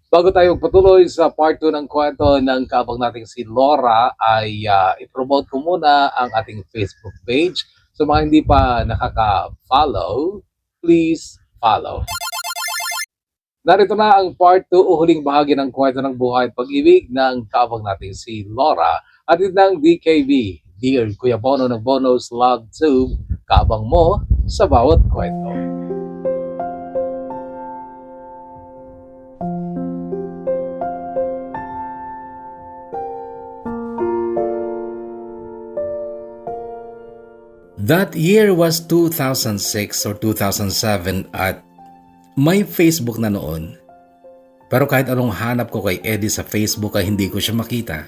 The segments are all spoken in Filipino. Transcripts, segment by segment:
Bago tayo magpatuloy sa part 2 ng kwento ng kaabang nating si Laura, ay i-promote ko muna ang ating Facebook page. So mga hindi pa nakaka-follow, please follow. Narito na ang part 2 o huling bahagi ng kwento ng buhay at pag-ibig ng kaabang nating si Laura at ng DKB, Dear Kuya Bono ng Bono's Love Tube, kaabang mo sa bawat kwento. That year was 2006 or 2007 at may Facebook na noon. Pero kahit anong hanap ko kay Eddie sa Facebook ay hindi ko siya makita.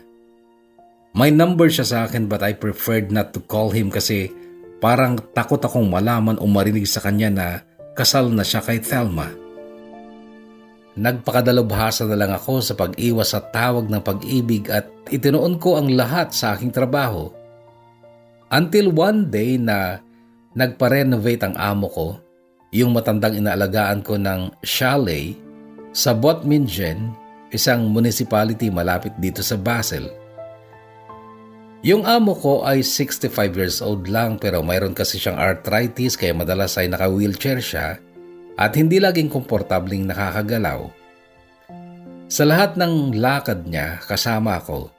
May number siya sa akin but I preferred not to call him kasi parang takot akong malaman o marinig sa kanya na kasal na siya kay Thelma. Nagpakadalubhasa na lang ako sa pag-iwas sa tawag ng pag-ibig at itinuon ko ang lahat sa aking trabaho. Until one day na nagpa-renovate ang amo ko, yung matandang inaalagaan ko ng chalet sa Botmingen, isang municipality malapit dito sa Basel. Yung amo ko ay 65 years old lang pero mayroon kasi siyang arthritis kaya madalas ay naka-wheelchair siya at hindi laging komportabling nakakagalaw. Sa lahat ng lakad niya kasama ako.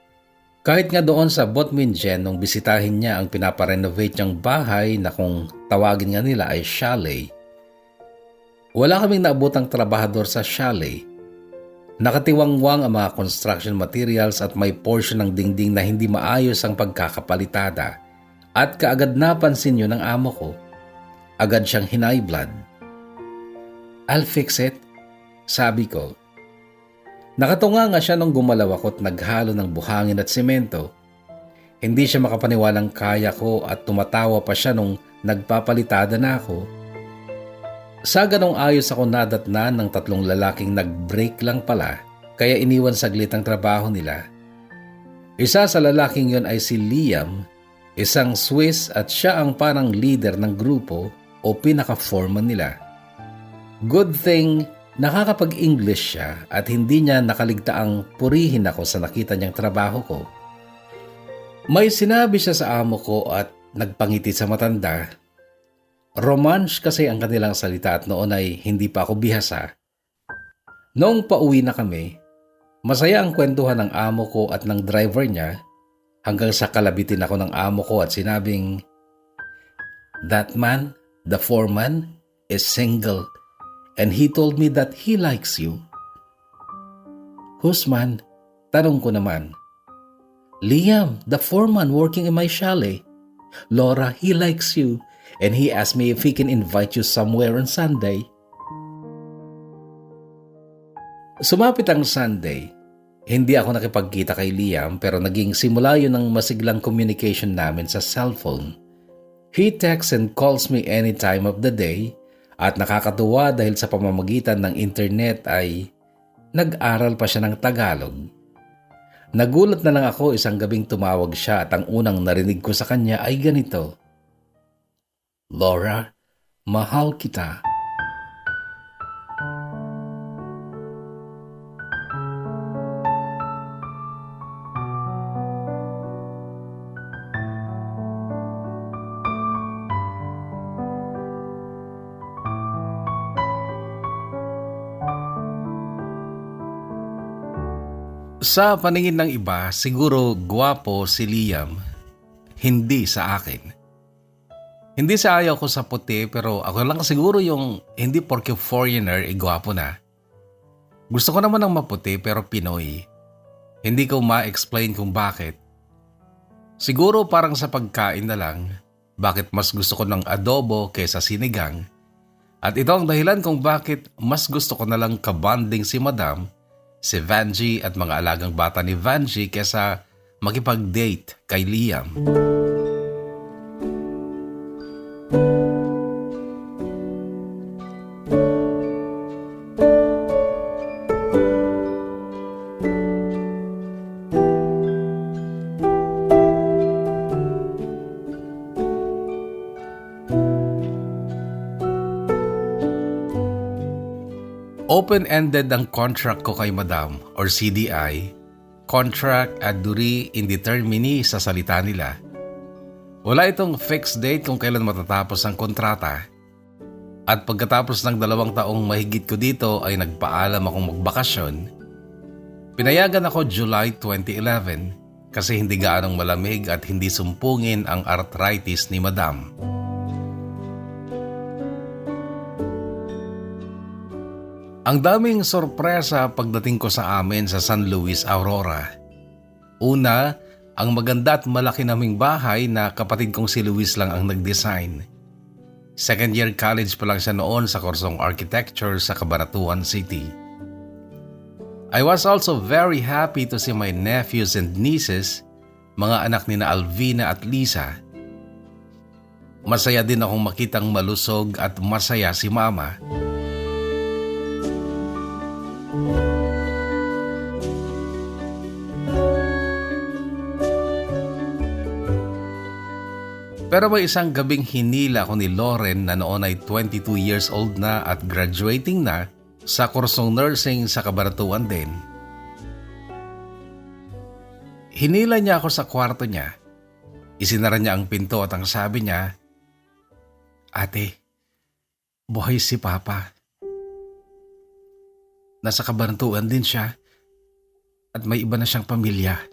Kahit nga doon sa Botmingen nung bisitahin niya ang pinaparenovate niyang bahay na kung tawagin nga nila ay chalet, wala kaming naabotang trabahador sa chalet. Nakatiwangwang ang mga construction materials at may portion ng dingding na hindi maayos ang pagkakapalitada at kaagad napansin yun ng amo ko. Agad siyang hinay-blood. I'll fix it, sabi ko. Nakatunga nga siya nung gumalaw ako at naghalo ng buhangin at semento. Hindi siya makapaniwalang kaya ko at tumatawa pa siya nung nagpapalitada na ako. Sa ganong ayos ako nadatnan ng tatlong lalaking nag-break lang pala kaya iniwan saglit ang trabaho nila. Isa sa lalaking yon ay si Liam, isang Swiss at siya ang parang leader ng grupo o pinaka-foreman nila. Good thing nakakapag-English siya at hindi niya nakaligtaang purihin ako sa nakita niyang trabaho ko. May sinabi siya sa amo ko at nagpangiti sa matanda. Romansh kasi ang kanilang salita at noon ay hindi pa ako bihasa. Noong pauwi na kami, masaya ang kwentuhan ng amo ko at ng driver niya hanggang sa kalabitin ako ng amo ko at sinabing, "That man, the foreman, is single. And he told me that he likes you." "Whose man?" Tanong ko naman. "Liam, the foreman working in my chalet. Laura, he likes you. And he asked me if he can invite you somewhere on Sunday." Sumapit ang Sunday. Hindi ako nakipagkita kay Liam pero naging simula yun ng masiglang communication namin sa cellphone. He texts and calls me any time of the day. At nakakatuwa dahil sa pamamagitan ng internet ay nag-aral pa siya ng Tagalog. Nagulat na lang ako isang gabing tumawag siya at ang unang narinig ko sa kanya ay ganito, "Laura, mahal kita." Sa paningin ng iba, siguro gwapo si Liam, hindi sa akin. Hindi sa ayaw ko sa puti pero ako lang siguro yung hindi porke foreigner gwapo na. Gusto ko naman ng maputi pero Pinoy. Hindi ko ma-explain kung bakit. Siguro parang sa pagkain na lang, bakit mas gusto ko ng adobo kaysa sinigang. At ito ang dahilan kung bakit mas gusto ko na lang kabanding si Madam, si Vanjie at mga alagang bata ni Vanjie kesa makipag-date kay Liam. Open-ended ang contract ko kay Madam or CDI, Contract ad duri indetermini sa salita nila. Wala itong fixed date kung kailan matatapos ang kontrata. At pagkatapos ng 2 taong mahigit ko dito ay nagpaalam akong magbakasyon. Pinayagan ako July 2011 kasi hindi gaanong malamig at hindi sumpungin ang arthritis ni Madam. Ang daming sorpresa pagdating ko sa amin sa San Luis, Aurora. Una, ang maganda at malaki naming bahay na kapatid kong si Luis lang ang nag-design. Second year college pa lang siya noon sa kursong architecture sa Cabanatuan City. I was also very happy to see my nephews and nieces, mga anak ni na Alvina at Lisa. Masaya din akong makitang malusog at masaya si Mama. Pero may isang gabing hinila ko ni Lauren na noon ay 22 years old na at graduating na sa kursong nursing sa Cabanatuan din. Hinila niya ako sa kwarto niya. Isinara niya ang pinto at ang sabi niya, "Ate, buhay si Papa. Nasa Cabanatuan din siya at may iba na siyang pamilya."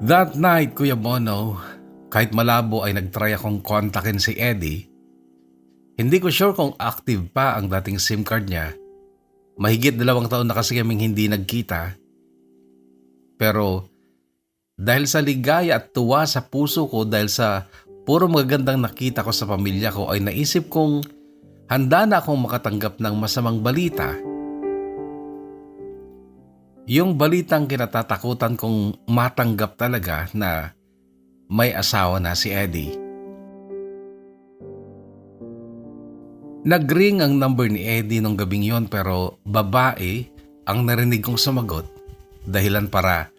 That night, Kuya Bono, kahit malabo ay nagtry akong kontakin si Eddie. Hindi ko sure kung active pa ang dating SIM card niya. Mahigit 2 taon na kasi kaming hindi nagkita. Pero dahil sa ligaya at tuwa sa puso ko dahil sa puro magagandang nakita ko sa pamilya ko ay naisip kong handa na akong makatanggap ng masamang balita. Yung balitang kinatatakutan kong matanggap talaga na may asawa na si Eddie. Nag-ring ang number ni Eddie nung gabing yon pero babae ang narinig kong sumagot, dahilan para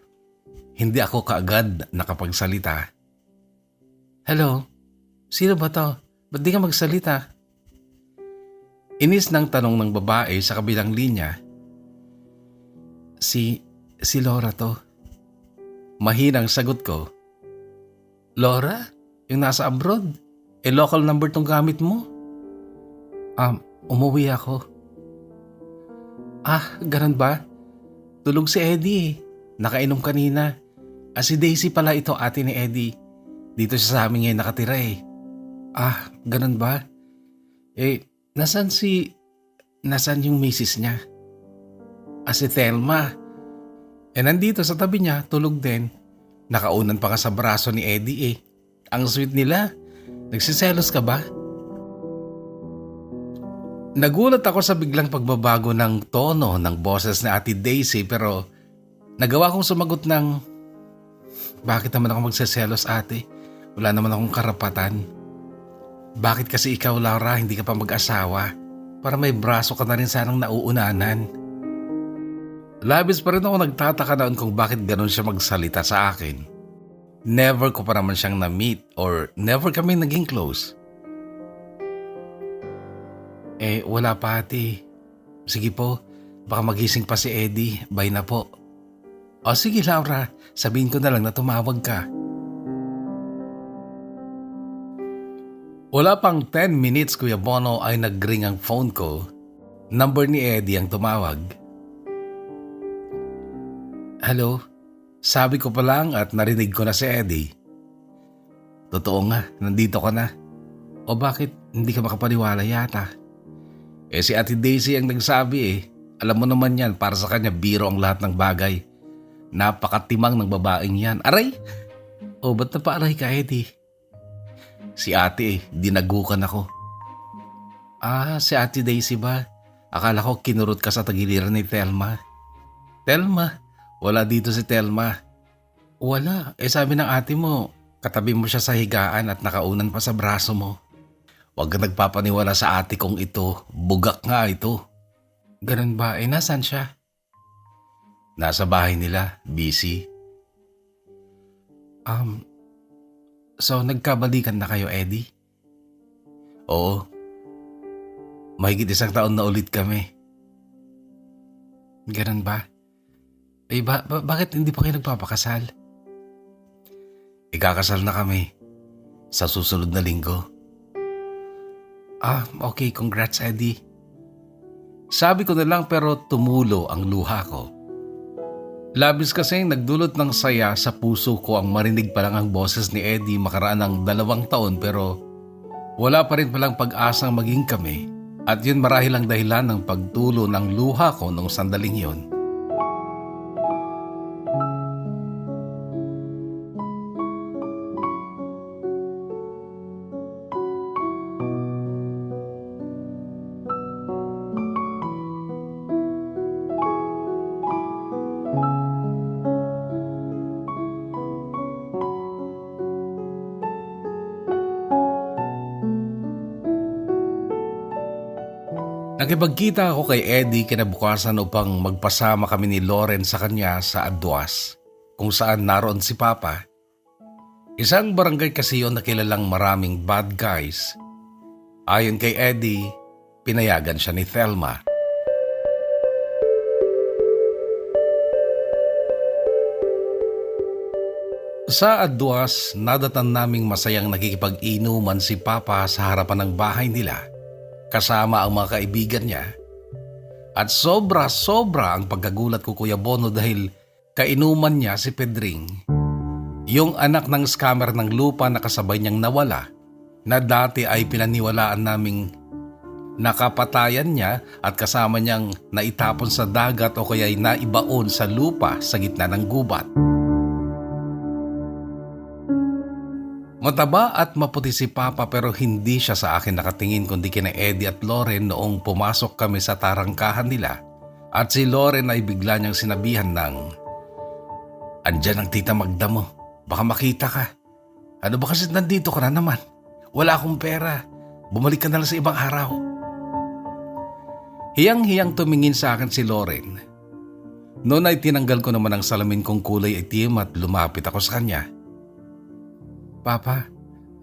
hindi ako kaagad nakapagsalita. "Hello? Sino ba to? Ba't di ka magsalita?" Inis ng tanong ng babae sa kabilang linya. Si Laura to." Mahinang sagot ko. "Laura? Yung nasa abroad? Local number tong gamit mo?" Umuwi ako." Ganun ba? Tulog si Eddie. Nakainom kanina. Si Daisy pala ito, ate ni Eddie. Dito siya sa amin ngayon nakatira eh." Ganun ba? Nasaan yung misis niya? Si Thelma. Nandito sa tabi niya, tulog din. Nakaunan pa ka sa braso ni Eddie eh. Ang sweet nila. Nagsiselos ka ba? Nagulat ako sa biglang pagbabago ng tono ng boses ni Ate Daisy pero nagawa kong sumagot ng, "Bakit naman ako magsiselos, ate? Wala naman akong karapatan. Bakit kasi ikaw, Laura, hindi ka pa mag-asawa? Para may braso ka na rin sanang nauunanan." Labis pa rin ako nagtataka noon kung bakit ganun siya magsalita sa akin. Never ko pa naman siyang na-meet or never kami naging close. Wala pa ate. Sige po, baka magising pa si Eddie. Bye na po." Sige Laura, sabihin ko na lang na tumawag ka." Wala pang 10 minutes, Kuya Bono, ay nag-ring ang phone ko. Number ni Eddie ang tumawag. "Hello? Sabi ko pa lang at narinig ko na si Eddie." "Totoo nga, nandito ka na. O bakit hindi ka makapaniwala yata?" Si Ate Daisy ang nagsabi eh. Alam mo naman yan, para sa kanya biro ang lahat ng bagay. Napakatimang ng babaeng yan. Aray! Ba't napaaray ka, Eddie? Si ate dinagukan ako. Si Ate Daisy ba? Akala ko kinurot ka sa tagiliran ni Thelma. Thelma? Wala dito si Thelma. Wala. Sabi ng ate mo, katabi mo siya sa higaan at nakaunan pa sa braso mo. Huwag ka nagpapaniwala sa ate kong ito. Bugak nga ito. Ganun ba? Nasaan siya? Nasa bahay nila, busy. So nagkabalikan na kayo, Eddie? Oo. Mahigit 1 taon na ulit kami. Ganun ba? Bakit hindi pa kayo nagpapakasal? Ikakasal na kami sa susunod na linggo. Okay. Congrats, Eddie. Sabi ko na lang pero tumulo ang luha ko. Labis kasing nagdulot ng saya sa puso ko ang marinig pa lang ang boses ni Eddie makaraan ng 2 taon pero wala pa rin palang pag-asang maging kami at yun marahil ang dahilan ng pagtulo ng luha ko noong sandaling yun. Nakipagkita ako kay Eddie kinabukasan upang magpasama kami ni Loren sa kanya sa Aduas, kung saan naroon si Papa. Isang barangay kasi yun na kilalang maraming bad guys. Ayon kay Eddie, pinayagan siya ni Thelma. Sa Aduas, nadatan naming masayang nakikipag-inuman si Papa sa harapan ng bahay nila. Kasama ang mga kaibigan niya. At sobra-sobra ang pagkagulat ko, Kuya Bono, dahil kainuman niya si Pedring. Yung anak ng scammer ng lupa na kasabay niyang nawala, na dati ay pinaniwalaan naming nakapatayan niya at kasama niyang naitapon sa dagat o kaya'y naibaon sa lupa sa gitna ng gubat. Mataba at maputi si Papa pero hindi siya sa akin nakatingin kundi kina Eddie at Loren noong pumasok kami sa tarangkahan nila at si Loren ay bigla niyang sinabihan ng, "Andyan ang tita Magda mo, baka makita ka. Ano ba kasi nandito ka na naman? Wala akong pera, bumalik ka na lang sa ibang araw." Hiyang-hiyang tumingin sa akin si Loren. Noon ay tinanggal ko naman ang salamin kong kulay itim at lumapit ako sa kanya. "Papa,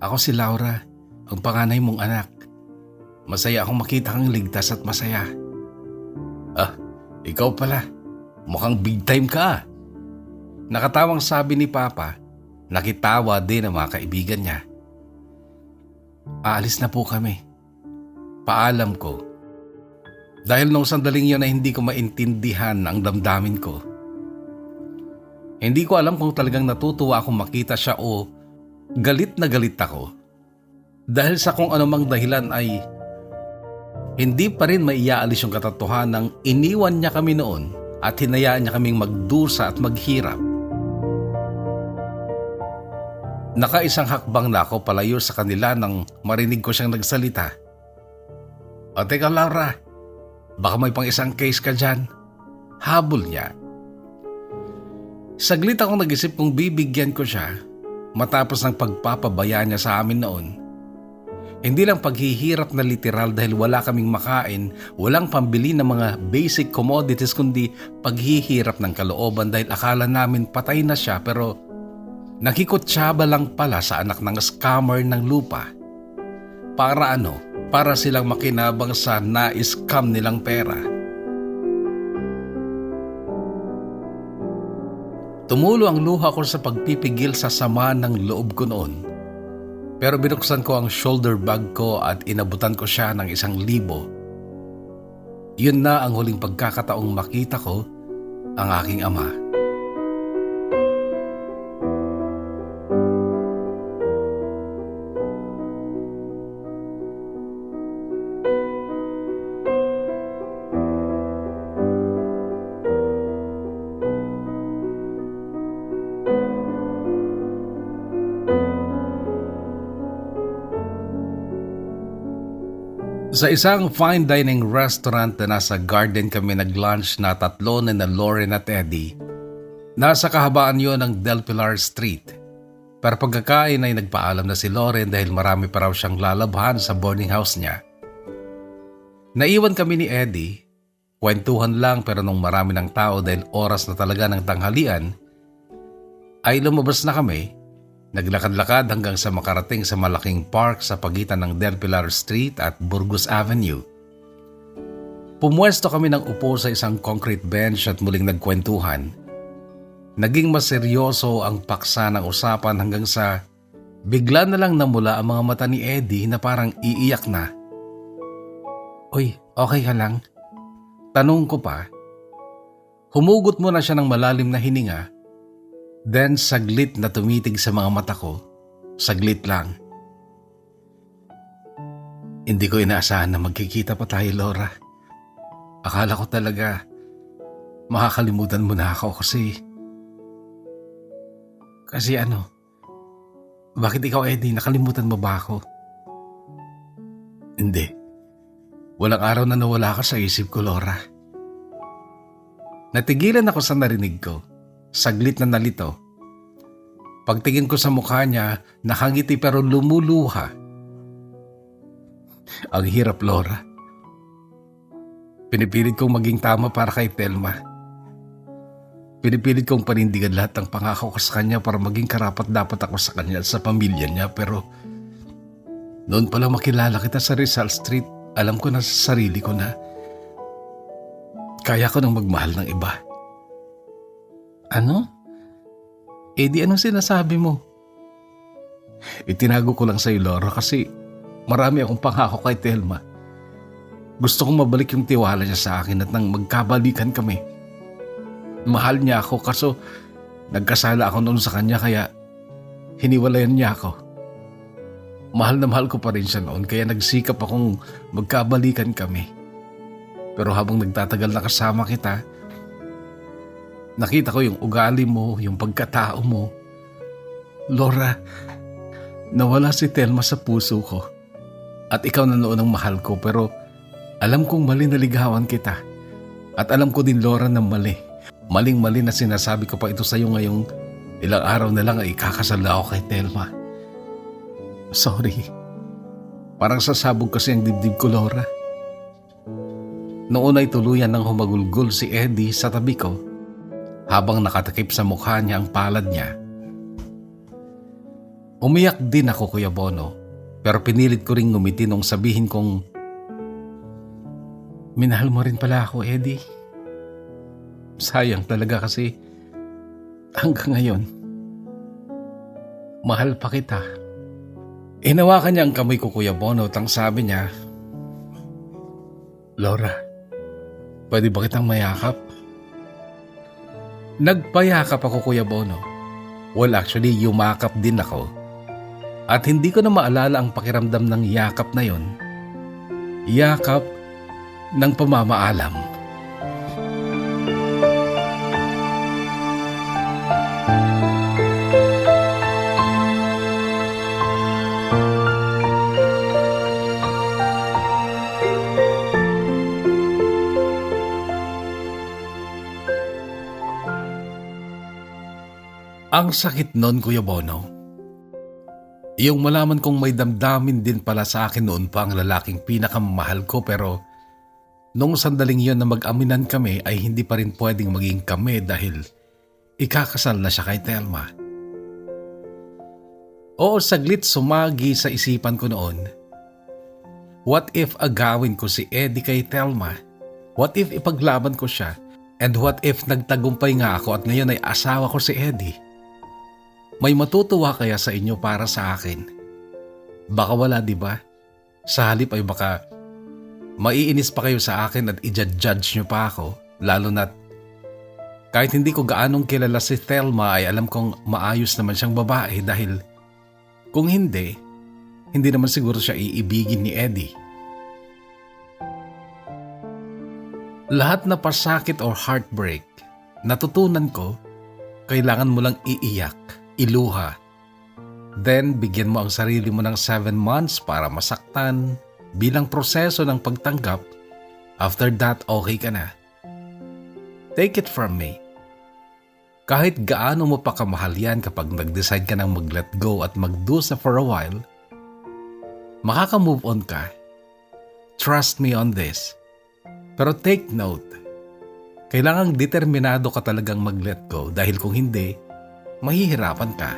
ako si Laura, ang panganay mong anak. Masaya akong makita kang ligtas at masaya." Ikaw pala. Mukhang big time ka." Nakatawang sabi ni Papa. Nakitawa din ang mga kaibigan niya. "Aalis na po kami. Paalam ko." Dahil nung sandaling yun ay hindi ko maintindihan ang damdamin ko. Hindi ko alam kung talagang natutuwa akong makita siya o galit na galit ako. Dahil sa kung anumang dahilan ay hindi pa rin maiaalis yung katotohanang iniwan niya kami noon at hinayaan niya kaming magdusa at maghirap. Nakaisang hakbang na ako palayo sa kanila nang marinig ko siyang nagsalita. Teka Laura, baka may pang isang case ka dyan." Habol niya. Saglit akong nag-isip kung bibigyan ko siya matapos ng pagpapabaya niya sa amin noon. Hindi lang paghihirap na literal dahil wala kaming makain, walang pambili ng mga basic commodities kundi paghihirap ng kalooban dahil akala namin patay na siya pero nakikutsyaba lang pala sa anak ng scammer ng lupa. Para ano? Para silang makinabang sa na-scam nilang pera. Tumulo ang luha ko sa pagpipigil sa sama ng loob ko noon. Pero binuksan ko ang shoulder bag ko at inabutan ko siya ng 1,000. Yun na ang huling pagkakataong makita ko ang aking ama. Sa isang fine dining restaurant na nasa garden kami nag-lunch na tatlo na Loren at Eddie. Nasa kahabaan yon ng Del Pilar Street. Pero pagkakain ay nagpaalam na si Loren dahil marami pa raw siyang lalabhan sa boarding house niya. Naiwan kami ni Eddie. Kwentuhan lang pero nung marami ng tao dahil oras na talaga ng tanghalian, ay lumabas na kami, naglakad-lakad hanggang sa makarating sa malaking park sa pagitan ng Del Pilar Street at Burgos Avenue. Pumwesto kami ng upo sa isang concrete bench at muling nagkwentuhan. Naging mas seryoso ang paksa ng usapan hanggang sa bigla na lang namula ang mga mata ni Eddie na parang iiyak na. "Uy, okay ka lang?" Tanong ko pa. Humugot muna siya ng malalim na hininga. Then saglit na tumitig sa mga mata ko. Saglit lang. "Hindi ko inaasahan na magkikita pa tayo, Laura. Akala ko talaga makakalimutan mo na ako kasi bakit ikaw, Eddie, nakalimutan mo ba ako?" "Hindi. Walang araw na nawala ka sa isip ko, Laura." Natigilan ako sa narinig ko. Saglit na nalito. Pagtingin ko sa mukha niya, nakangiti pero lumuluha. Ang hirap, Laura. Pinipilit kong maging tama para kay Telma. Pinipilit kong panindigan lahat ng pangako ko sa kanya para maging karapat-dapat ako sa kanya at sa pamilya niya, pero noon pa lang makilala kita sa Rizal Street, alam ko na sa sarili ko na kaya ko nang magmahal ng iba. "Ano? Eddie, anong sinasabi mo?" "Itinago ko lang sa'yo, Laura, kasi marami akong pangako kay Telma. Gusto kong mabalik yung tiwala niya sa akin at nang magkabalikan kami. Mahal niya ako kaso nagkasala ako noon sa kanya kaya hiniwalayan niya ako. Mahal na mahal ko pa rin siya noon kaya nagsikap akong magkabalikan kami. Pero habang nagtatagal na kasama kita, nakita ko yung ugali mo, yung pagkatao mo. Laura, nawala si Telma sa puso ko. At ikaw na noon ang mahal ko, pero alam kong mali na ligawan kita. At alam ko din, Laura, na mali. Maling-mali na sinasabi ko pa ito sa iyo ngayong ilang araw na lang ay ikakasal na ako kay Telma. Sorry. Parang sasabog kasi ang dibdib ko, Laura." Noon ay tuluyan nang humagulgol si Eddie sa tabi ko habang nakatakip sa mukha niya ang palad niya. Umiyak din ako, Kuya Bono, pero pinilit ko ring ngumiti nung sabihin kong, "Minahal mo rin pala ako, Eddie. Sayang talaga kasi hanggang ngayon, mahal pa kita." Hinawakan niya ang kamay ko, Kuya Bono, at ang sabi niya, "Laura, pwede ba kitang mayakap?" Nagpayakap ako, Kuya Bono. Well, actually, yumakap din ako. At hindi ko na maalala ang pakiramdam ng yakap na yon. Yakap ng pamamaalam. Ang sakit nun, Kuya Bono. Yung malaman kong may damdamin din pala sa akin noon pa ang lalaking pinakamahal ko, pero nung sandaling yon na mag-aminan kami ay hindi pa rin pwedeng maging kami dahil ikakasal na siya kay Telma. Oo, saglit sumagi sa isipan ko noon. What if agawin ko si Eddie kay Telma? What if ipaglaban ko siya? And what if nagtagumpay nga ako at ngayon ay asawa ko si Eddie? May matutuwa kaya sa inyo para sa akin? Baka wala, di ba? Sa halip ay baka maiinis pa kayo sa akin at i-judge nyo pa ako, lalo na't kahit hindi ko gaanong kilala si Telma ay alam kong maayos naman siyang babae dahil kung hindi naman siguro siya iibigin ni Eddie. Lahat na pasakit or heartbreak, natutunan ko, kailangan mo lang iiyak, iluha. Then, bigyan mo ang sarili mo ng 7 months para masaktan bilang proseso ng pagtanggap. After that, okay ka na. Take it from me. Kahit gaano mo pa kamahal yan kapag nag-decide ka ng mag-let go at magdusa for a while, makaka-move on ka. Trust me on this. Pero take note, Kailangang determinado ka talagang mag-let go dahil kung hindi, mahihirapan ka.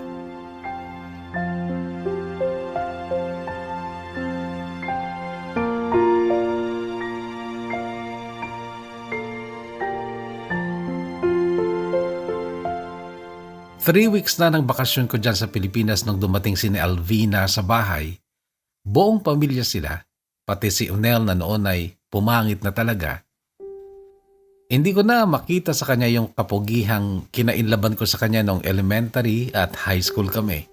Three weeks na ng bakasyon ko dyan sa Pilipinas nung dumating si Alvina sa bahay. Buong pamilya sila, pati si Unel na noon ay pumangit na talaga. Hindi ko na makita sa kanya yung kapugihang kinainlaban ko sa kanya nung elementary at high school kami.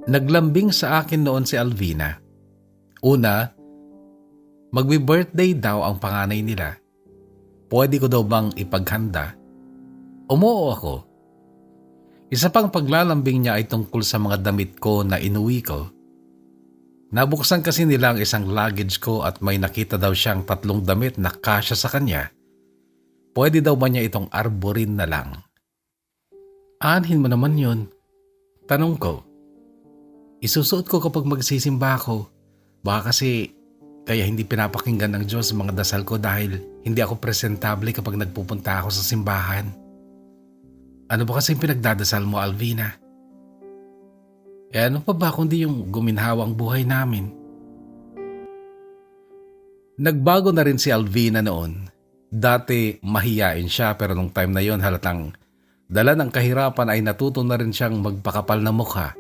Naglambing sa akin noon si Alvina. Una, magbi-birthday daw ang panganay nila. Pwede ko daw bang ipaghanda? Umuo ako. Isa pang paglalambing niya ay tungkol sa mga damit ko na inuwi ko. Nabuksan kasi nila ang isang luggage ko at may nakita daw siyang 3 damit na kasya sa kanya. Pwede daw ba niya itong arborin na lang? Aanhin mo naman yun. Tanong ko. Isusuot ko kapag magsisimba ako. Baka kasi kaya hindi pinapakinggan ng Diyos ang mga dasal ko dahil hindi ako presentable kapag nagpupunta ako sa simbahan. Ano ba kasi pinagdadasal mo, Alvina? Ano pa ba kundi yung guminhawang buhay namin? Nagbago na rin si Alvina noon. Dati mahiyain siya pero nung time na yon halatang dala ng kahirapan ay natuto na rin siyang magpakapal na mukha.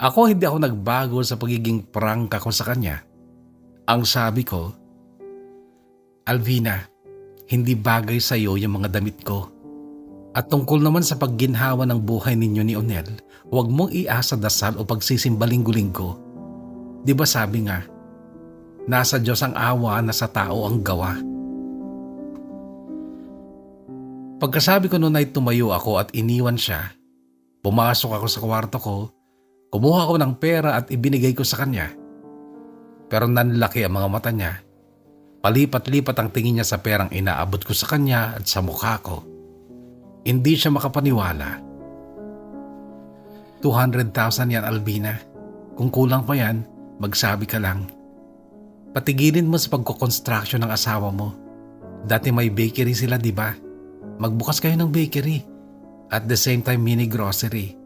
Ako hindi ako nagbago sa pagiging prangka ko sa kanya. Ang sabi ko, Alvina, hindi bagay sa iyo yung mga damit ko. At tungkol naman sa pagginhawa ng buhay ninyo ni Onel, huwag mong iasa dasal o pagsisimba linggo-linggo. Di ba sabi nga, nasa Diyos ang awa na sa tao ang gawa. Pagkasabi ko noon ay tumayo ako at iniwan siya. Pumasok ako sa kwarto ko, kumuha ko ng pera at ibinigay ko sa kanya. Pero nanlaki ang mga mata niya. Palipat-lipat ang tingin niya sa perang inaabot ko sa kanya at sa mukha ko. Hindi siya makapaniwala. 200,000 yan, Alvina. Kung kulang pa yan, magsabi ka lang. Patigilin mo sa pagko-construction ng asawa mo. Dati may bakery sila, di ba? Magbukas kayo ng bakery. At the same time, mini grocery.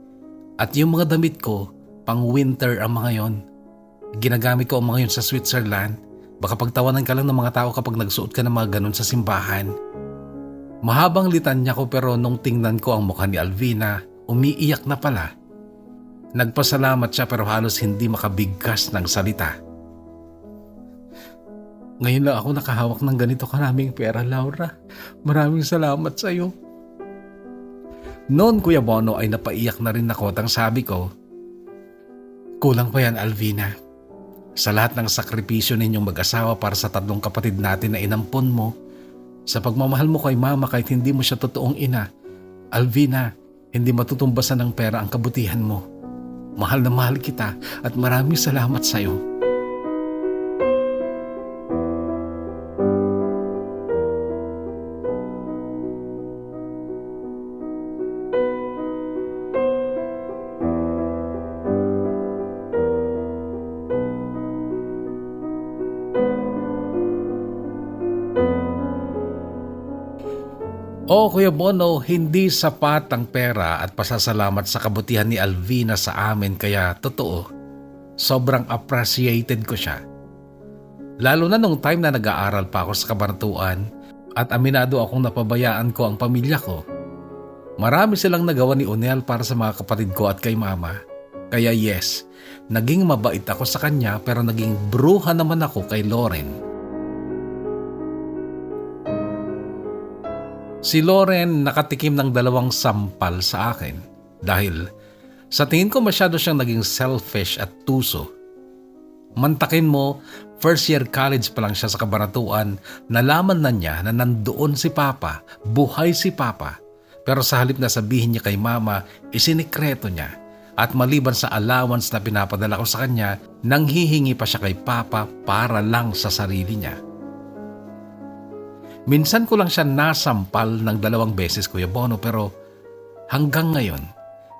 At yung mga damit ko, pang winter ang mga yon. Ginagamit ko ang mga yon sa Switzerland. Baka pagtawanan ka lang ng mga tao kapag nagsuot ka ng mga ganun sa simbahan. Mahabang litanya ko pero nung tingnan ko ang mukha ni Alvina, umiiyak na pala. Nagpasalamat siya pero halos hindi makabigkas ng salita. Ngayon lang ako nakahawak ng ganito karaming pera, Laura. Maraming salamat sa iyo. Noon, Kuya Bono, ay napaiyak na rin ako at ang sabi ko, kulang pa yan, Alvina. Sa lahat ng sakripisyo ninyong mag-asawa para sa 3 kapatid natin na inampon mo, sa pagmamahal mo kay mama kahit hindi mo siya totoong ina, Alvina, hindi matutumbasan ng pera ang kabutihan mo. Mahal na mahal kita at maraming salamat sa iyo. Kuya Bono, hindi sapat ang pera at pasasalamat sa kabutihan ni Alvina sa amin kaya totoo, sobrang appreciated ko siya. Lalo na nung time na nag-aaral pa ako sa kabanatuan at aminado akong napabayaan ko ang pamilya ko. Marami silang nagawa ni Onel para sa mga kapatid ko at kay mama. Kaya yes, naging mabait ako sa kanya pero naging bruha naman ako kay Lauren. Si Lauren nakatikim ng 2 sampal sa akin dahil sa tingin ko masyado siyang naging selfish at tuso. Mantakin mo, first year college pa lang siya sa kabanatuan, nalaman na niya na nandoon si Papa, buhay si Papa. Pero sa halip na sabihin niya kay Mama, isinikreto niya at maliban sa allowance na pinapadala ko sa kanya, nanghihingi pa siya kay Papa para lang sa sarili niya. Minsan ko lang siya nasampal ng 2 beses, Kuya Bono, pero hanggang ngayon,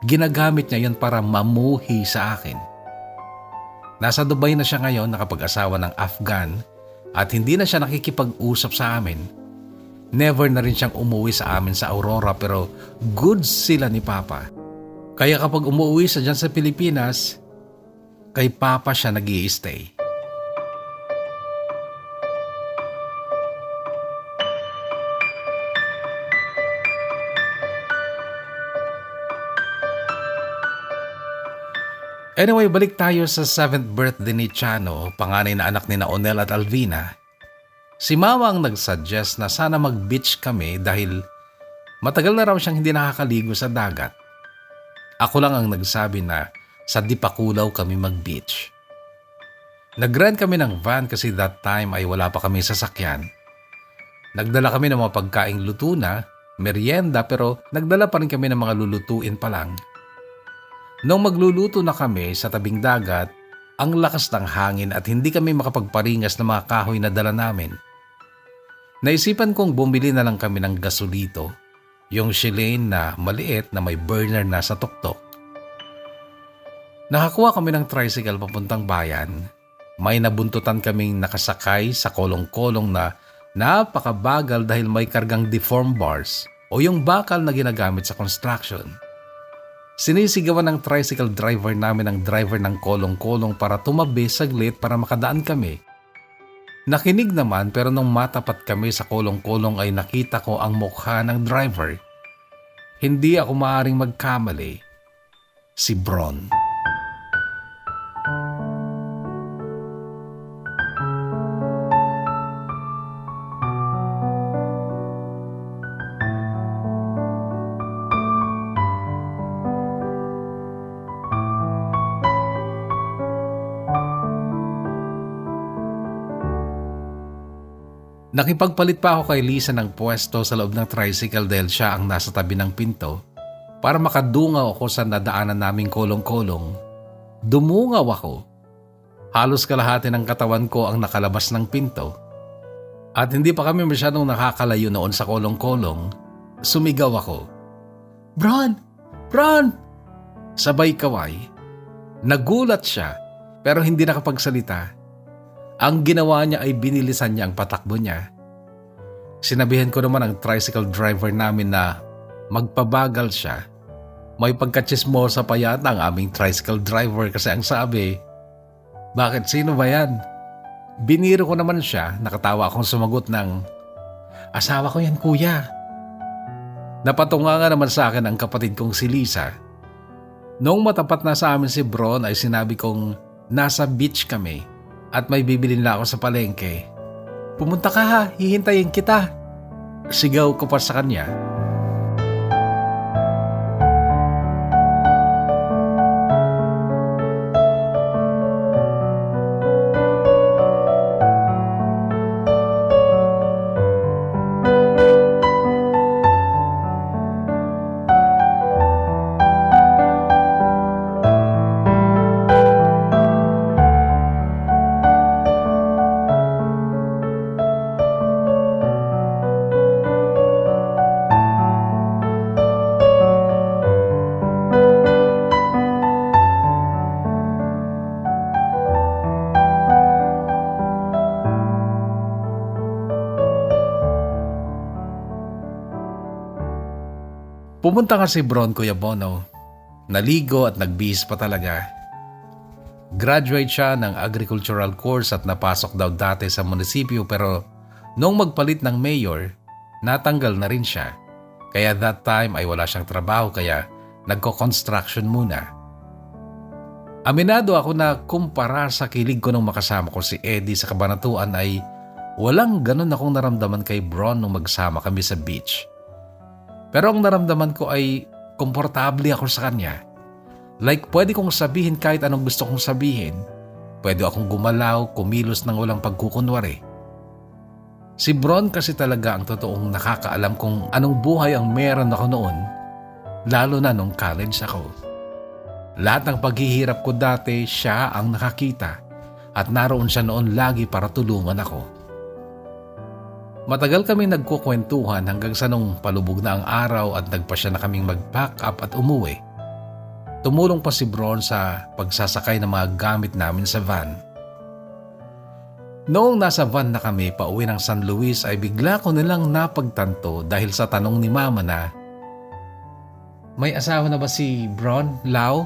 ginagamit niya yun para mamuhi sa akin. Nasa Dubai na siya ngayon, nakapag-asawa ng Afghan, at hindi na siya nakikipag-usap sa amin. Never na rin siyang umuwi sa amin sa Aurora pero goods sila ni Papa. Kaya kapag umuwi siya dyan sa Pilipinas, kay Papa siya nag-i-stay. Anyway, balik tayo sa 7th birthday ni Chano, panganay na anak ni Onel at Alvina. Si Mama ang nagsuggest na sana mag-beach kami dahil matagal na raw siyang hindi nakakaligo sa dagat. Ako lang ang nagsabi na sa Dipakulaw kami mag-beach. Nag-rent kami ng van kasi that time ay wala pa kami sasakyan. Nagdala kami ng mga pagkaing luto na, merienda pero nagdala pa rin kami ng mga lulutuin pa lang. Nung magluluto na kami sa tabing dagat, ang lakas ng hangin at hindi kami makapagparingas ng mga kahoy na dala namin. Naisipan kong bumili na lang kami ng gasolito, yung Shilane na maliit na may burner na sa tuktok. Nakakuha kami ng tricycle papuntang bayan. May nabuntutan kaming nakasakay sa kolong-kolong na napakabagal dahil may kargang deform bars o yung bakal na ginagamit sa construction. Sinisigawan ng tricycle driver namin ang driver ng kolong-kolong para tumabi saglit para makadaan kami. Nakinig naman pero nung matapat kami sa kolong-kolong ay nakita ko ang mukha ng driver. Hindi ako maaaring magkamali. Si Bron. Nakipagpalit pa ako kay Lisa ng pwesto sa loob ng tricycle dahil siya ang nasa tabi ng pinto para makadungaw ako sa nadaanan naming kolong-kolong. Dumungaw ako. Halos kalahati ng katawan ko ang nakalabas ng pinto. At hindi pa kami masyadong nakakalayo noon sa kolong-kolong, sumigaw ako. "Bron! Bron!" Sabay kaway. Nagulat siya pero hindi nakapagsalita. Ang ginawa niya ay binilisan niya ang patakbo niya. Sinabihan ko naman ang tricycle driver namin na magpabagal siya. May pagkatsismosa pa yata ang aming tricycle driver kasi ang sabi, "Bakit, sino ba yan?" Biniro ko naman siya, nakatawa akong sumagot ng, "Asawa ko yan, kuya." Napatunga nga naman sa akin ang kapatid kong si Lisa. Noong matapat na sa amin si Bron ay sinabi kong nasa beach kami. At may bibilin na ako sa palengke. "Pumunta ka ha, hihintayin kita." Sigaw ko pa sa kanya. Pumunta nga si Bron, Kuya Bono. Naligo at nagbihis pa talaga. Graduate siya ng agricultural course at napasok daw dati sa munisipyo pero nung magpalit ng mayor, natanggal na rin siya. Kaya that time ay wala siyang trabaho kaya nagko-construction muna. Aminado ako na kumpara sa kilig ko nung makasama ko si Eddie sa Kabanatuan ay walang ganun akong naramdaman kay Bron nung magsama kami sa beach. Pero ang naramdaman ko ay komportable ako sa kanya. Like pwede kong sabihin kahit anong gusto kong sabihin. Pwede akong gumalaw, kumilos ng walang pagkukunwari. Si Bron kasi talaga ang totoong nakakaalam kung anong buhay ang meron ako noon, lalo na nung college ako. Lahat ng paghihirap ko dati, siya ang nakakita at naroon siya noon lagi para tulungan ako. Matagal kaming nagkukwentuhan hanggang sa nung palubog na ang araw at nagpasya na kaming mag-pack up at umuwi. Tumulong pa si Bron sa pagsasakay ng mga gamit namin sa van. Noong nasa van na kami pauwi ng San Luis ay bigla ko nilang napagtanto dahil sa tanong ni Mama na, "May asawa na ba si Bron, Lau?"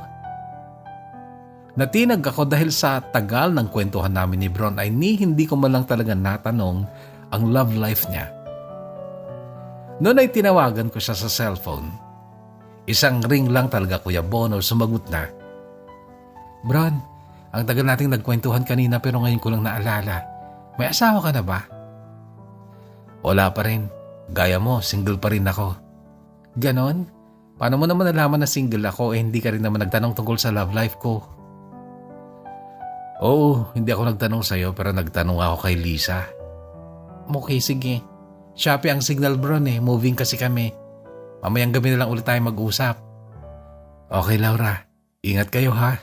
Natinag ako dahil sa tagal ng kwentuhan namin ni Bron ay hindi ko man lang talaga natanong ang love life niya. Noon ay tinawagan ko siya sa cellphone. Isang ring lang talaga Kuya Bono, sumagot na, "Bron, ang tagal nating nagkwentuhan kanina pero ngayon ko lang naalala. May asawa ka na ba?" "Wala pa rin. Gaya mo, single pa rin ako." "Ganon? Paano mo naman nalaman na single ako hindi ka rin naman nagtanong tungkol sa love life ko?" "Oo, hindi ako nagtanong sa'yo pero nagtanong ako kay Lisa." "Okay, sige. Shopee ang signal Bron moving kasi kami. Mamayang gabi na lang ulit tayo mag-usap." "Okay Laura, ingat kayo ha."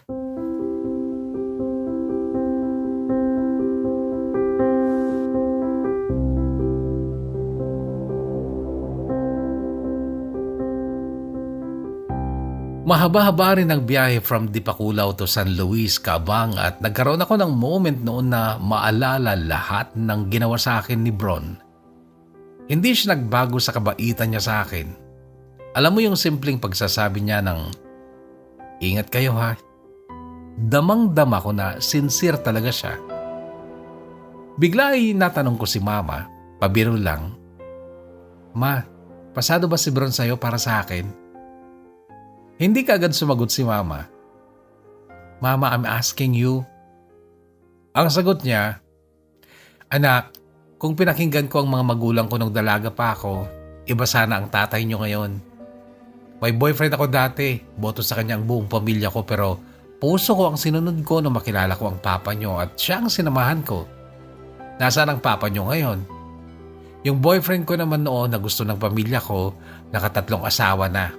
Mahaba-haba rin ang biyahe from Dipakulaw to San Luis, Cabang at nagkaroon ako ng moment noon na maalala lahat ng ginawa sa akin ni Bron. Hindi siya nagbago sa kabaitan niya sa akin. Alam mo yung simpleng pagsasabi niya ng, "Ingat kayo ha." Damang-dama ko na sincere talaga siya. Bigla ay natanong ko si Mama, pabiro lang, "Ma, pasado ba si Bron sa'yo para sa akin?" Hindi kaagad sumagot si Mama. "Mama, I'm asking you." Ang sagot niya, "Anak, kung pinakinggan ko ang mga magulang ko nung dalaga pa ako, iba sana ang tatay niyo ngayon. May boyfriend ako dati, boto sa kanya ang buong pamilya ko pero puso ko ang sinunod ko nung makilala ko ang papa niyo at siya ang sinamahan ko. Nasaan ang papa niyo ngayon? Yung boyfriend ko naman noon na gusto ng pamilya ko, nakatatlong asawa na."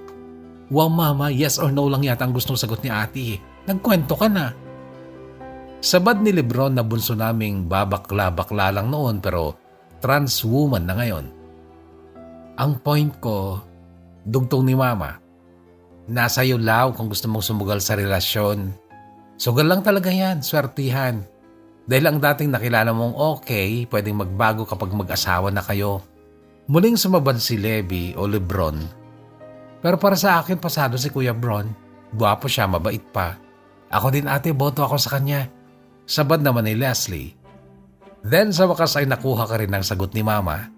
"Wow Mama, yes or no lang yata ang gustong sagot ni ate. Nagkwento ka na." Sabad ni Lebron na bunso naming babakla-bakla lang noon pero trans woman na ngayon. Ang point ko, dugtong ni Mama, nasa iyo Lau kung gusto mong sumugal sa relasyon. Sugal lang talaga yan, swertihan. Dahil ang dating nakilala mong okay, pwedeng magbago kapag mag-asawa na kayo. Muling sumabad si Levi o Lebron. Pero para sa akin, pasado si Kuya Bron. Gwapo siya, mabait pa. Ako din ate, boto ako sa kanya. Sabad naman ni Leslie. Then sa wakas ay nakuha ka rin ng sagot ni Mama.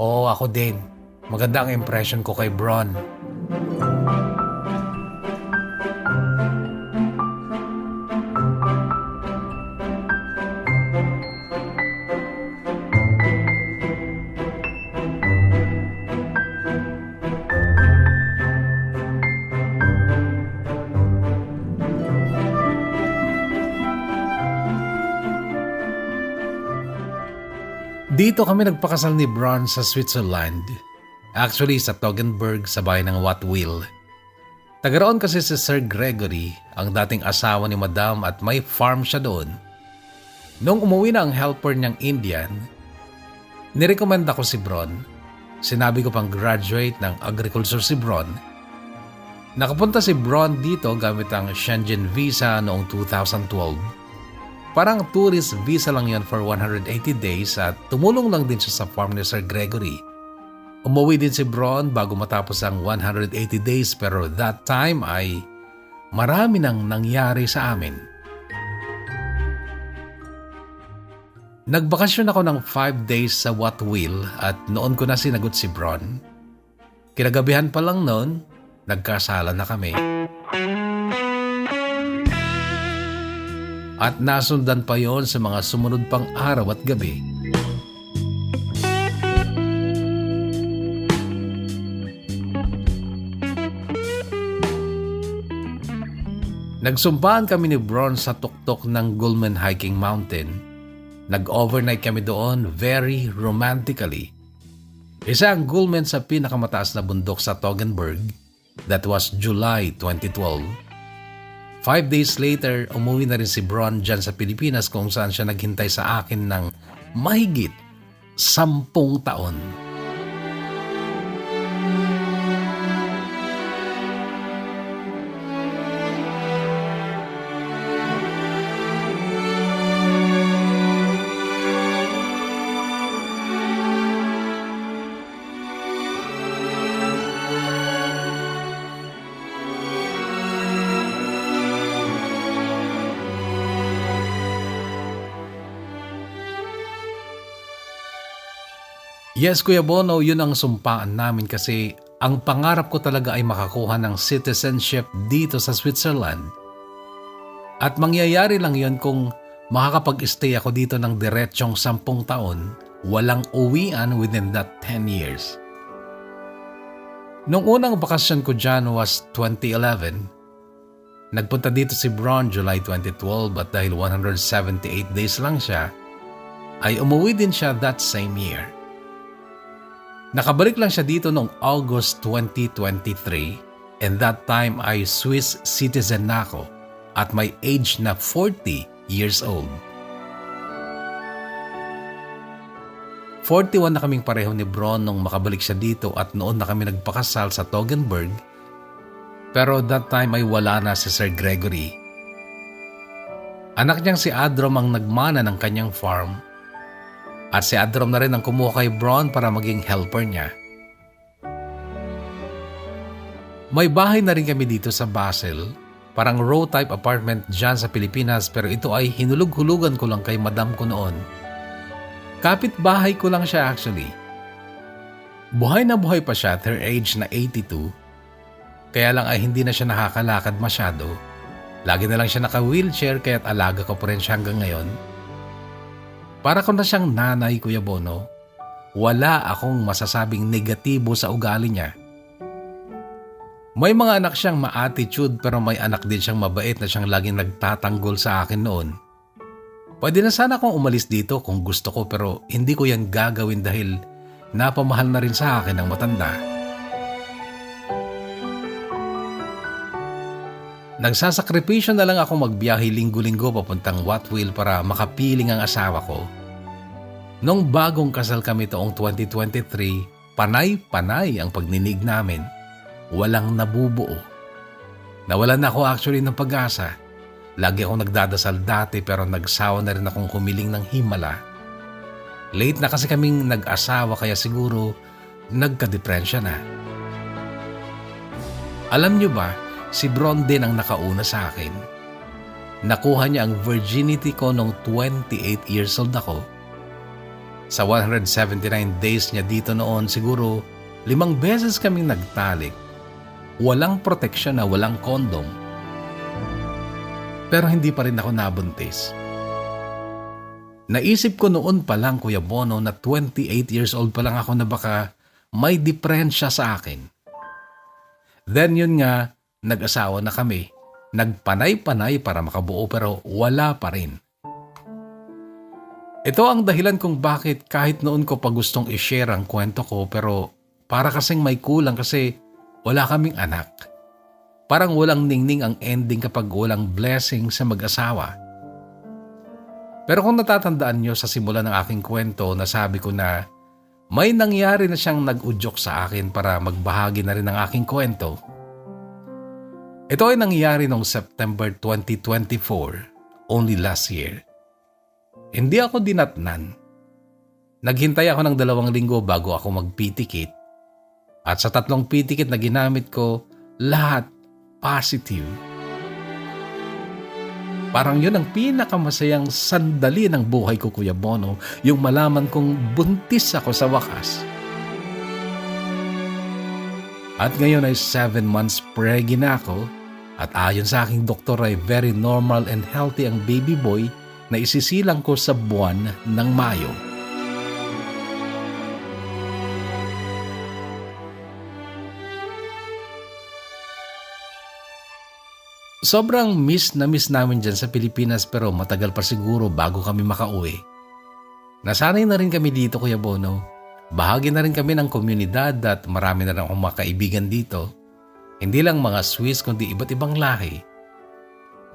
"Oo, ako din. Maganda ang impression ko kay Bron." Dito kami nagpakasal ni Bron sa Switzerland. Actually sa Toggenburg sa bayan ng Wattwil. Tagaroon kasi si Sir Gregory, ang dating asawa ni Madam at may farm siya doon. Noong umuwi na ang helper niyang Indian, nirekomenda ko si Bron. Sinabi ko pang graduate ng agriculture si Bron. Nakapunta si Bron dito gamit ang Schengen visa noong 2012. Parang tourist visa lang yan for 180 days at tumulong lang din siya sa farm ni Sir Gregory. Umuwi din si Bron bago matapos ang 180 days pero that time ay marami nang nangyari sa amin. Nagbakasyon ako ng 5 days sa Wattwil at noon ko na sinagot si Bron. Kinagabihan pa lang noon, nagkasala na kami. At nasundan pa yon sa mga sumunod pang araw at gabi. Nagsumpaan kami ni Bron sa tuktok ng Gulman Hiking Mountain. Nag-overnight kami doon very romantically. Isa ang Gulman sa pinakamataas na bundok sa Toggenburg. That was July 2012. 5 days later, umuwi na rin si Bron dyan sa Pilipinas kung saan siya naghintay sa akin ng mahigit 10 taon. Yes, Kuya Bono, yun ang sumpaan namin kasi ang pangarap ko talaga ay makakuha ng citizenship dito sa Switzerland. At mangyayari lang yun kung makakapag-stay ako dito ng diretsyong 10 taon, walang uwian within that 10 years. Nung unang bakasyon ko dyan was 2011. Nagpunta dito si Bron July 2012 at dahil 178 days lang siya, ay umuwi din siya that same year. Nakabalik lang siya dito noong August 2023 and that time ay Swiss citizen na ako at may age na 40 years old. 41 na kaming pareho ni Bron nung makabalik siya dito at noon na kami nagpakasal sa Toggenburg. Pero that time ay wala na si Sir Gregory. Anak niyang si Adrom ang nagmana ng kanyang farm at si Adrom na rin ang kumuha kay Bron para maging helper niya. May bahay na rin kami dito sa Basel, parang row-type apartment dyan sa Pilipinas pero ito ay hinulog-hulugan ko lang kay madam ko noon. Kapit-bahay ko lang siya actually. Buhay na buhay pa siya at her age na 82. Kaya lang ay hindi na siya nakakalakad masyado. Lagi na lang siya naka-wheelchair kaya't alaga ko pa rin siya hanggang ngayon. Para ko na siyang nanay, Kuya Bono. Wala akong masasabing negatibo sa ugali niya. May mga anak siyang ma-attitude pero may anak din siyang mabait na siyang laging nagtatanggol sa akin noon. Pwede na sana akong umalis dito kung gusto ko pero hindi ko yan gagawin dahil napamahal na rin sa akin ang matanda. Nagsasakripisyo na lang ako magbiyahe linggo-linggo papuntang Watwil para makapiling ang asawa ko. Nung bagong kasal kami taong 2023, panay-panay ang pagninig namin. Walang nabubuo. Nawalan na ako actually ng pag-asa. Lagi akong nagdadasal dati pero nagsawa na rin akong humiling ng himala. Late na kasi kaming nag-asawa kaya siguro nagka-depresya na. Alam niyo ba, si Bron din ang nakauna sa akin. Nakuha niya ang virginity ko nung 28 years old ako. Sa 179 days niya dito noon, siguro 5 beses kaming nagtalik. Walang proteksyon na walang kondom. Pero hindi pa rin ako nabuntis. Naisip ko noon pa lang, Kuya Bono, na 28 years old pa lang ako na baka may diferensya sa akin. Then yun nga, nag-asawa na kami. Nagpanay-panay para makabuo pero wala pa rin. Ito ang dahilan kung bakit kahit noon ko pa gustong i-share ang kwento ko pero para kasing may kulang kasi wala kaming anak. Parang walang ningning ang ending kapag walang blessing sa mag-asawa. Pero kung natatandaan nyo sa simula ng aking kwento, nasabi ko na may nangyari na siyang nag-udyok sa akin para magbahagi na rin ng aking kwento. Ito ay nangyari noong September 2024, only last year. Hindi ako dinatnan. Naghintay ako ng 2 linggo bago ako magpitikit. At sa 3 pitikit na ginamit ko, lahat positive. Parang yun ang pinakamasayang sandali ng buhay ko, Kuya Bono, yung malaman kong buntis ako sa wakas. At ngayon ay 7 months pregnant na ako at ayon sa aking doktor ay very normal and healthy ang baby boy na isisilang ko sa buwan ng Mayo. Sobrang miss na miss namin dyan sa Pilipinas pero matagal pa siguro bago kami makauwi. Nasanay na rin kami dito, Kuya Bono. Bahagi na rin kami ng komunidad at marami na rin akong mga kaibigan dito. Hindi lang mga Swiss kundi iba't ibang lahi.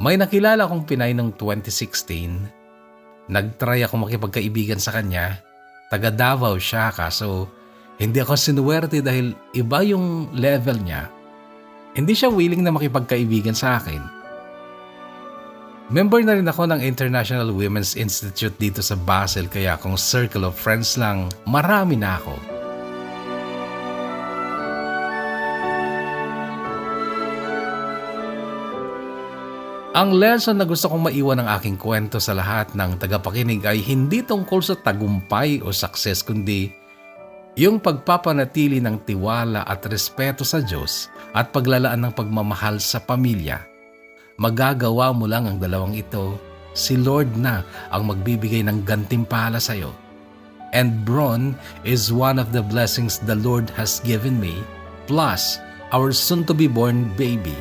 May nakilala akong Pinay noong 2016. Nag-try ako makipagkaibigan sa kanya. Taga Davao siya kaso hindi ako sinuwerte dahil iba yung level niya. Hindi siya willing na makipagkaibigan sa akin. Member na rin ako ng International Women's Institute dito sa Basel kaya kung circle of friends lang, marami na ako. Ang lesson na gusto kong maiwan ng aking kwento sa lahat ng tagapakinig ay hindi tungkol sa tagumpay o success kundi Yung pagpapanatili ng tiwala at respeto sa Diyos at paglalaan ng pagmamahal sa pamilya. Magagawa mo lang ang dalawang ito, si Lord na ang magbibigay ng gantimpala sa iyo. And Bron is one of the blessings the Lord has given me, plus our soon-to-be-born baby.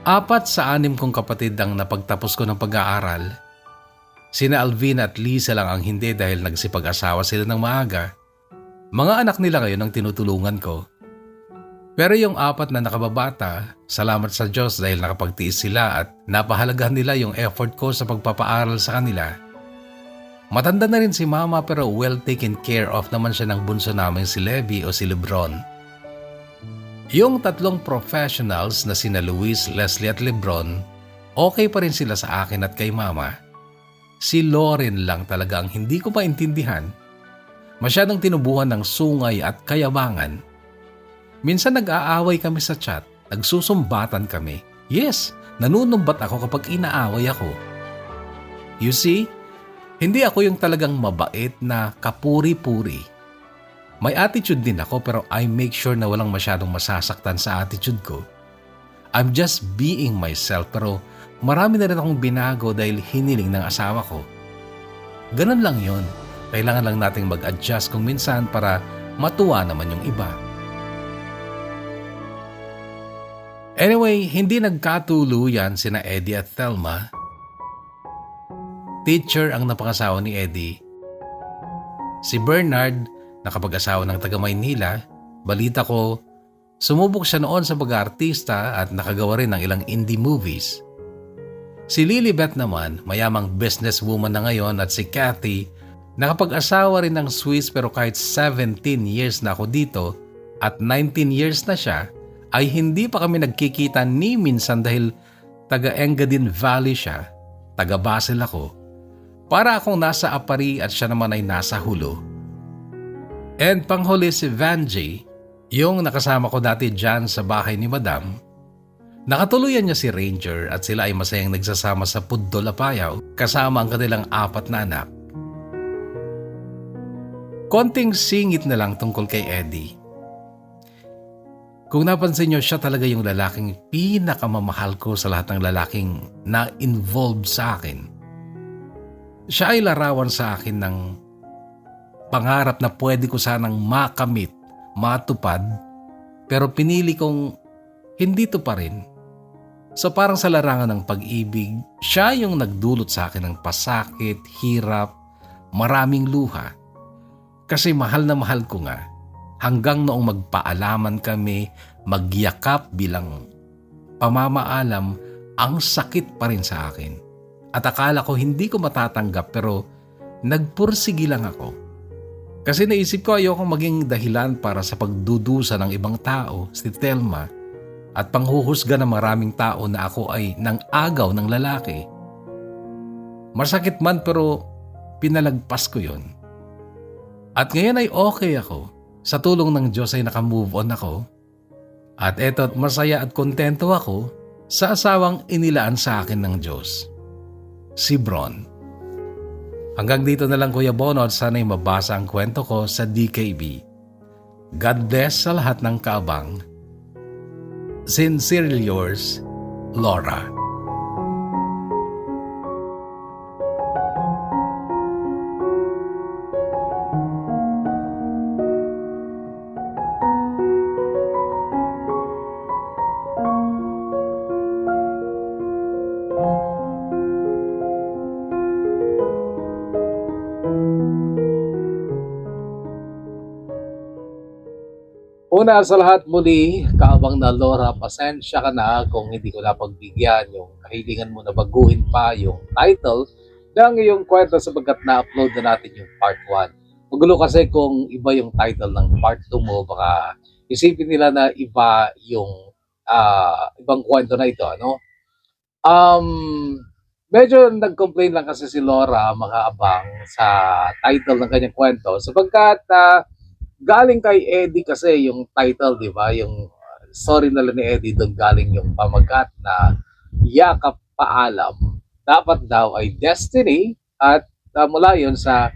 Apat sa 6 kong kapatid ang napagtapos ko ng pag-aaral. Sina Alvin at Lisa lang ang hindi dahil nagsipag-asawa sila ng maaga. Mga anak nila ngayon ang tinutulungan ko. Pero yung 4 na nakababata, salamat sa Diyos dahil nakapagtiis sila at napahalagahan nila yung effort ko sa pagpapaaral sa kanila. Matanda na rin si Mama pero well taken care of naman siya ng bunso namin si Levi o si Lebron. Yung 3 professionals na sina Luis, Leslie at Lebron, okay pa rin sila sa akin at kay Mama. Si Lauren lang talaga ang hindi ko maintindihan. Masyadong tinubuhan ng sungay at kayabangan. Minsan nag-aaway kami sa chat, nagsusumbatan kami. Yes, nanunumbat ako kapag inaaway ako. You see, hindi ako yung talagang mabait na kapuri-puri. May attitude din ako pero I make sure na walang masyadong masasaktan sa attitude ko. I'm just being myself pero marami na rin akong binago dahil hiniling ng asawa ko. Ganun lang yon. Kailangan lang nating mag-adjust kung minsan para matuwa naman yung iba. Anyway, hindi nagkatuluyan sina Eddie at Thelma. Teacher ang napangasawa ni Eddie. Si Bernard, nakapag-asawa ng taga Maynila, balita ko, sumubok siya noon sa pag-aartista at nakagawa rin ng ilang indie movies. Si Lilibet naman, mayamang businesswoman na ngayon at si Kathy, nakapag-asawa rin ng Swiss pero kahit 17 years na ako dito at 19 years na siya, ay hindi pa kami nagkikita ni minsan dahil taga Engadine Valley siya, taga Basel ako. Para akong nasa Apari at siya naman ay nasa Hulo. And panghuli si Vanjie, yung nakasama ko dati dyan sa bahay ni Madam. Nakatuluyan niya si Ranger at sila ay masayang nagsasama sa Pudol Apayao kasama ang kanilang 4 na anak. Konting singit na lang tungkol kay Eddie. Kung napansin niyo, siya talaga yung lalaking pinakamamahal ko sa lahat ng lalaking na-involved sa akin. Siya ay larawan sa akin ng pangarap na pwede ko sanang makamit, matupad, pero pinili kong hindi to pa rin. So parang sa larangan ng pag-ibig, siya yung nagdulot sa akin ng pasakit, hirap, maraming luha. Kasi mahal na mahal ko nga, hanggang noong magpaalaman kami, magyakap bilang pamamaalam, ang sakit pa rin sa akin. At akala ko hindi ko matatanggap pero nagpursigi lang ako. Kasi naisip ko ayokong maging dahilan para sa pagdudusa ng ibang tao, si Thelma, at panghuhusga ng maraming tao na ako ay nang agaw ng lalaki. Masakit man pero pinalagpas ko yon. At ngayon ay okay ako. Sa tulong ng Diyos ay nakamove on ako. At eto't masaya at kontento ako sa asawang inilaan sa akin ng Diyos, si Bron. Hanggang dito na lang Kuya Bono at sana'y mabasa ang kwento ko sa DKB. God bless sa lahat ng kaabang. Sincerely yours, Laura. Una sa lahat muli, kaabang na Laura, pasensya ka na kung hindi ko napagbigyan yung kahilingan mo na baguhin pa yung title ng iyong kwento sapagkat na-upload na natin yung part 1. Magulo kasi kung iba yung title ng part 2 mo, baka isipin nila na iba yung ibang kwento na ito, ano? Medyo nag-complain lang kasi si Laura, mga abang, sa title ng kanyang kwento sapagkat galing kay Eddie kasi yung title, di ba? Yung sorry na lang ni Eddie, doon galing yung pamagat na yakap paalam. Dapat daw ay destiny at mula yun sa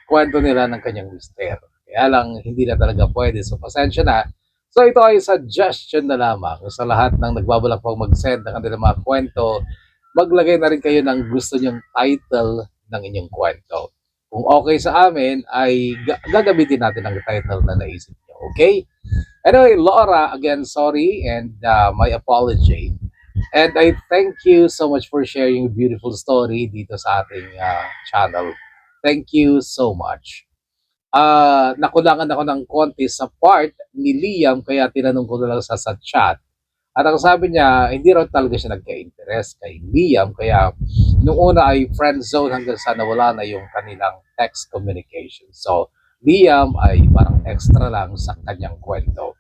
kwento nila ng kanyang mister. Kaya lang, hindi na talaga pwede. So, pasensya na. So, ito ay suggestion na lamang sa lahat ng nagbabalak pang mag-send ng kanilang mga kwento. Maglagay na rin kayo ng gusto nyong title ng inyong kwento. Kung okay sa amin, ay gagamitin natin ang title na naisip nyo. Okay? Anyway, Laura, again, sorry and my apology. And I thank you so much for sharing a beautiful story dito sa ating channel. Thank you so much. Nakulangan ako ng konti sa part ni Liam kaya tinanong ko na lang sa chat. At ang sabi niya, hindi raw talaga siya nagka-interest kay Liam kaya nung una ay friend zone hanggang sa nawala na yung kanilang text communication. So, Liam ay parang extra lang sa kanyang kwento.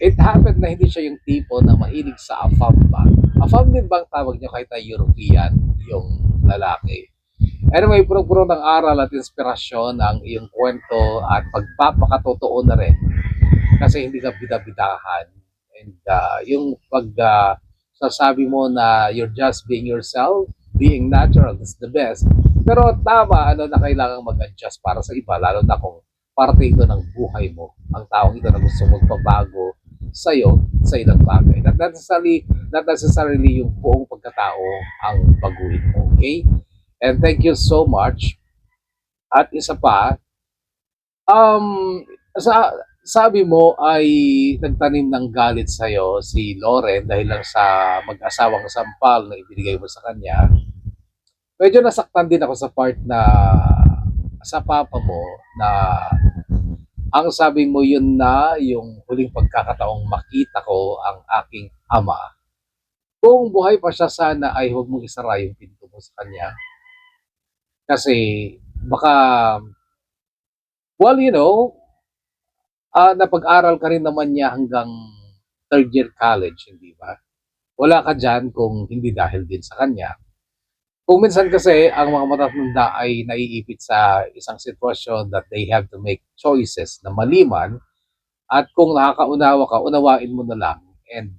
It happened na hindi siya yung tipo na mahilig sa afam ba. Afam din bang tawag niyo kahit na European yung lalaki? Anyway, puro-puro ng aral at inspirasyon ang iyong kwento at pagpapakatotoo na rin kasi hindi ka bida-bidahan. And yung sasabi mo na you're just being yourself, being natural, that's the best. Pero tama, na kailangan mag-adjust para sa iba, lalo na kung parte ito ng buhay mo. Ang taong ito na gusto magpabago sa'yo, sa ilang bagay. Not necessarily yung buong pagkatao ang baguhin mo, okay? And thank you so much. At isa pa, sabi mo ay nagtanim ng galit sa'yo si Lauren dahil lang sa mag-asawang sampal na ibinigay mo sa kanya. Medyo nasaktan din ako sa part na sa papa mo na ang sabi mo yun na yung huling pagkakataong makita ko ang aking ama. Kung buhay pa siya, sana ay huwag mong isara yung pinto mo sa kanya. Kasi baka, well, napag-aral ka rin naman niya hanggang third year college, hindi ba? Wala ka dyan kung hindi dahil din sa kanya. Kung minsan kasi ang mga matatanda ay naiipit sa isang sitwasyon that they have to make choices na maliman at kung nakakaunawa ka, unawain mo na lang and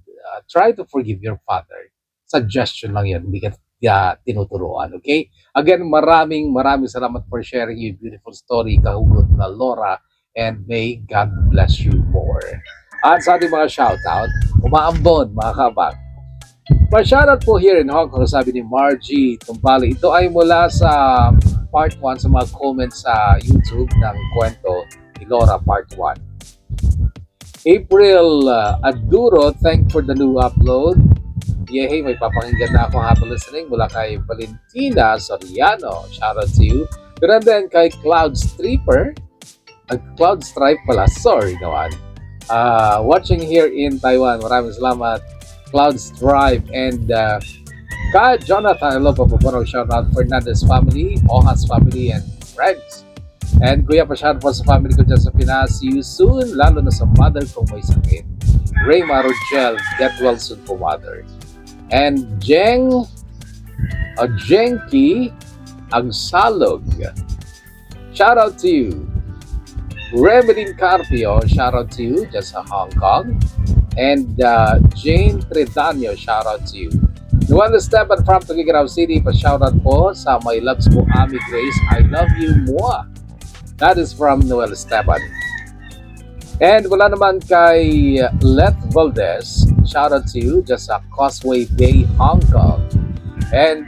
try to forgive your father. Suggestion lang yan, hindi ka tinuturuan, okay? Again, maraming salamat for sharing your beautiful story, kahugot na Laura, and may God bless you more. At sa ating mga shoutout, umaambon mga kabag. Pa-shoutout po here in Hong Kong, sabi ni Margie Tumbali. Ito ay mula sa part 1 sa mga comments sa YouTube ng kwento ni Laura part 1. April Aduro, thank for the new upload. Yehey, may papakinggan na ako habang listening mula kay Valentina Soriano. Shoutout to you. Ganun din kay Cloud Striper. Cloud Stripe pala. Sorry naman. Watching here in Taiwan. Maraming salamat. Cloud Stripe. And kay Jonathan, hello po po. Shoutout Fernandez family, Ohas family, and friends. And kuya pa shoutout po sa family ko dyan sa Pinas. See you soon. Lalo na sa mother kung may sakit. Rayma Rogel, get well soon po mother. And Jenky Agsalog, shout out to you. Remelin Carpio, shout out to you, just sa Hong Kong. And Jane Tredanyo, shout out to you. Noel Esteban from Tuguegarao City, pa shout out po sa my loves po, Ami Grace. I love you more. That is from Noel Esteban. And wala naman kay Let Valdez, shout out to you, just sa Causeway Bay, Hong Kong. And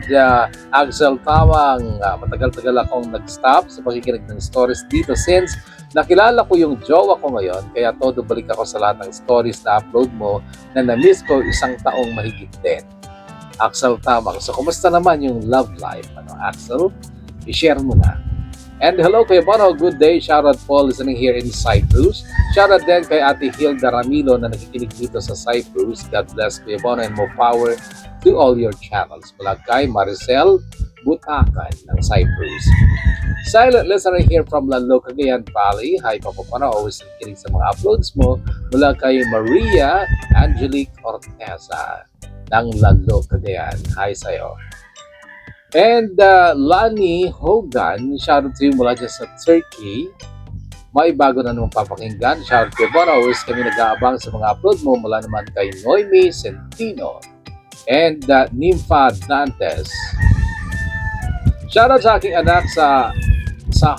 Axel Tamang, matagal-tagal akong nag-stop sa pakikinig ng stories dito since nakilala ko yung jowa ko ngayon, kaya todo balik ako sa lahat ng stories na upload mo na na-miss ko isang taong mahigit din. Axel Tamang. So, kumusta naman yung love life? Axel? I-share mo na. And hello kay Bono, good day. Shoutout po listening here in Cyprus. Shoutout din kay Ate Hilda Ramilo na nakikinig dito sa Cyprus. God bless Kuya Bono and more power to all your channels. Mula kay Maricel Butakan ng Cyprus. Silent listener here from Lalo, Cagayan Valley. Hi Papa Bono, always nakikinig sa mga uploads mo. Mula kay Maria Angelique Orteza ng Lalo, Cagayan. Hi sa'yo. And Lani Hogan, shoutout to you mula dyan sa Turkey. may bago na naman papakinggan. Shout kay Bon. Always kami nag-aabang sa mga upload mo mula naman kay Noemi Centino and Nympha Dantes. Shoutout sa aking anak sa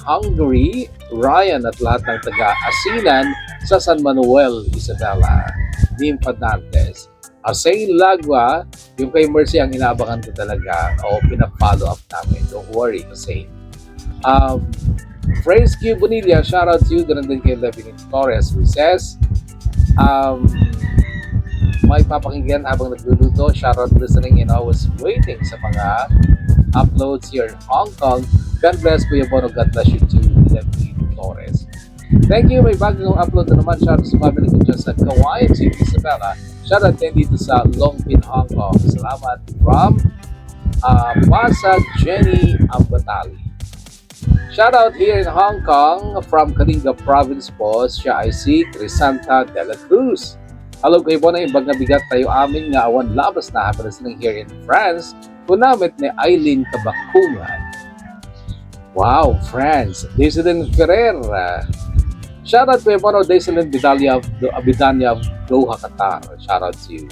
Hungary, Ryan at lahat ng taga-Asinan sa San Manuel, Isabela. Nympha Dantes. Asay Lagwa, yung kay Mercy ang inaabangan ko talaga o pinap-follow up namin. Don't worry, Asay. Phrase Q Bonilla, shoutout to you. Ganun din kay Levin Torres, who says, may papakinggan habang nagluluto. Shoutout listening and always waiting sa mga uploads here in Hong Kong. God bless Kuya Bono. God bless you too, Levin Torres. Thank you. May bagong upload na naman. Shoutout sa family ko dyan sa Kawayan City, Isabela. Shoutout din dito sa Longpin, Hong Kong. Salamat from Pasag Jenny Ambatali. Shoutout here in Hong Kong from Kalinga Province po. Siya ay si Crisanta de la Cruz. Hello kayo po na imbag na bigat tayo amin nga awan labas na habang listening here in France. Punamit ni Eileen Kabakungan. Wow, France. Desilen Ferrer. Shoutout kayo po na Desilen Bidanya of Doha, Qatar. Shoutout to you.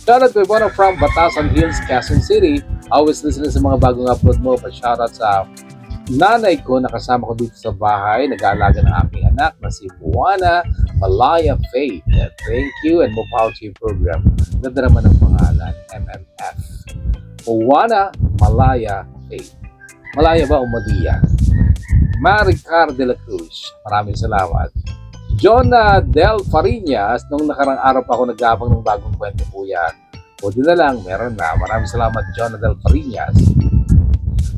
Shoutout kayo po na from Batasan Hills, Quezon City. Always listening sa mga bagong upload mo. Pa-shoutout sa nanay ko na kasama ko dito sa bahay. Nag-aalaga ng aking anak na si Buwana Malaya Faith. Thank you and more power to your program. Ganda naman ang pangalan, MMF. Buwana Malaya Faith. Malaya ba o Malia? Maricar de la Cruz. Maraming salamat. Jonah Del Fariñas. Nung nakarang araw pa ako nag-aabang ng bagong kwento po yan. O di na lang, meron na. Maraming salamat, Jonah Del Fariñas.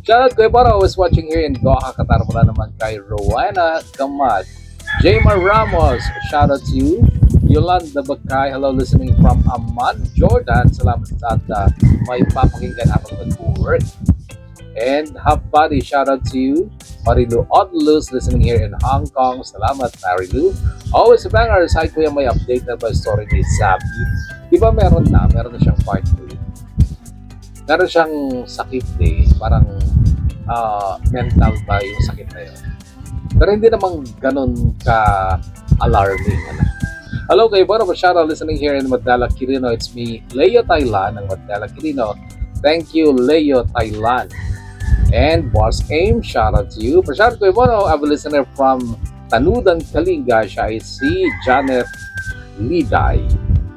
Shoutout kayo para always watching here in Doha, Qatar. Mula naman kay Rowena Gamad. Jaymar Ramos. Shoutout to you. Yolanda Bakay. Hello, listening from Amman, Jordan. Salamat sa may papakinggan habang nag-work. And Half Body, shoutout to you. Marilu Odlus, listening here in Hong Kong. Salamat, Marilu. Always a bangers. Hi, kuya, may update na ba story ni Zabi? Diba meron na siyang part 2. Meron siyang sakit parang mental ba yung sakit na yun. Pero hindi namang ganun ka-alarming. Hello kay Bono, shoutout listening here in Magdala, Quirino. It's me, Leo Thailand ng Magdala, Quirino. Thank you, Leo Thailand. And Boss Aim, shoutout to you. Shoutout kay Bono, I have a listener from Tanudan, Kalinga. Siya ay si Janet Liday.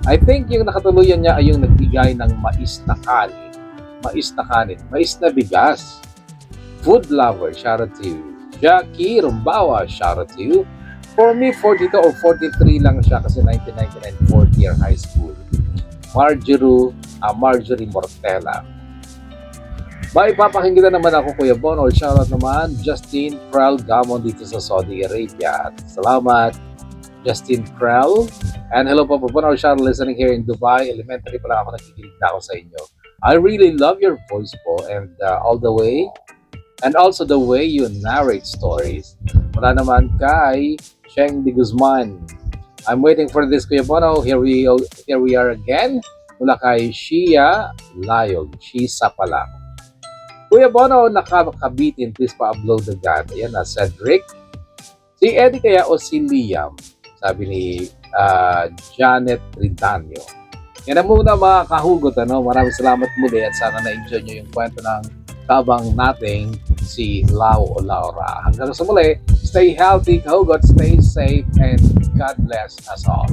I think yung nakatuluyan niya ay yung nagbigay ng mais na kanin. Mais na bigas. Food lover, shoutout to you. Jackie Rumbawa, shoutout to you. For me, 42 or 43 lang siya kasi 1999 4th year high school. Marjorie Mortela. May papakinggan naman ako, Kuya Bon, or shoutout naman, Justin Prel Gamon dito sa Saudi Arabia. Salamat, Justin Prel. And hello po, Bon, or shoutout listening here in Dubai. Elementary pa lang ako, nakikinig na ako sa inyo. I really love your voice po and all the way. And also the way you narrate stories. Mula naman kay Sheng de Guzman. I'm waiting for this, Kuya Bono. Here we are again. Mula kay Shia Layog. Shisa pa lang. Kuya Bono, nakakabitin. Please pa-upload agad. Ayan na, Cedric. Si Eddie kaya o si Liam? Sabi ni Janet Ridanyo. Yan na muna mga kahugot. Maraming salamat muli at sana na-enjoy nyo yung kwento ng kabang nating si Lau o Laura. Hanggang sa muli, stay healthy, kahugot, stay safe, and God bless us all.